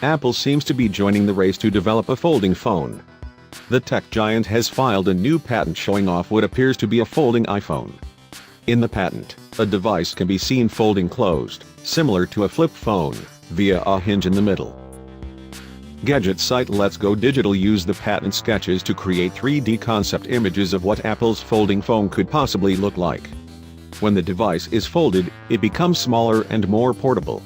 Apple seems to be joining the race to develop a folding phone. The tech giant has filed a new patent showing off what appears to be a folding iPhone. In the patent, a device can be seen folding closed, similar to a flip phone, via a hinge in the middle. Gadget site Let's Go Digital used the patent sketches to create 3D concept images of what Apple's folding phone could possibly look like. When the device is folded, it becomes smaller and more portable.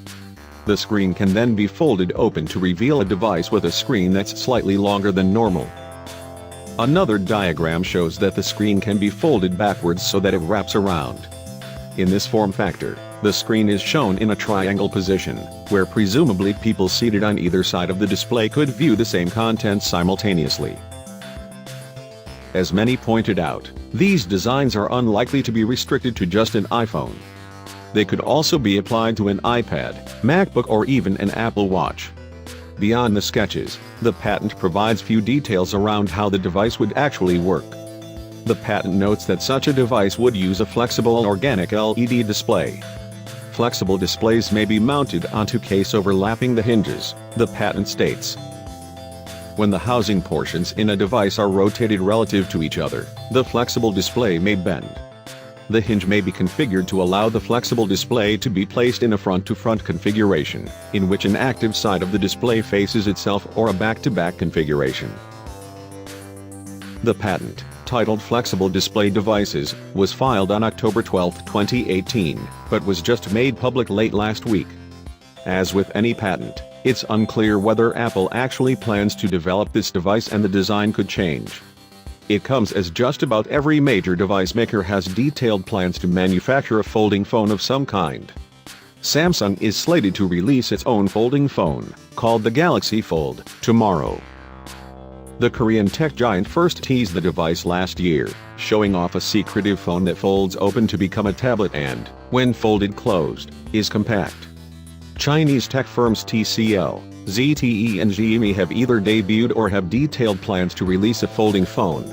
The screen can then be folded open to reveal a device with a screen that's slightly longer than normal. Another diagram shows that the screen can be folded backwards so that it wraps around. In this form factor, the screen is shown in a triangle position, where presumably people seated on either side of the display could view the same content simultaneously. As many pointed out, these designs are unlikely to be restricted to just an iPhone. They could also be applied to an iPad, MacBook or even an Apple Watch. Beyond the sketches, the patent provides few details around how the device would actually work. The patent notes that such a device would use a flexible organic LED display. Flexible displays may be mounted onto case overlapping the hinges, the patent states. When the housing portions in a device are rotated relative to each other, the flexible display may bend. The hinge may be configured to allow the flexible display to be placed in a front-to-front configuration, in which an active side of the display faces itself, or a back-to-back configuration. The patent, titled Flexible Display Devices, was filed on October 12, 2018, but was just made public late last week. As with any patent, it's unclear whether Apple actually plans to develop this device, and the design could change. It comes as just about every major device maker has detailed plans to manufacture a folding phone of some kind. Samsung is slated to release its own folding phone, called the Galaxy Fold, tomorrow. The Korean tech giant first teased the device last year, showing off a secretive phone that folds open to become a tablet and, when folded closed, is compact. Chinese tech firms TCL, ZTE and Xiaomi have either debuted or have detailed plans to release a folding phone.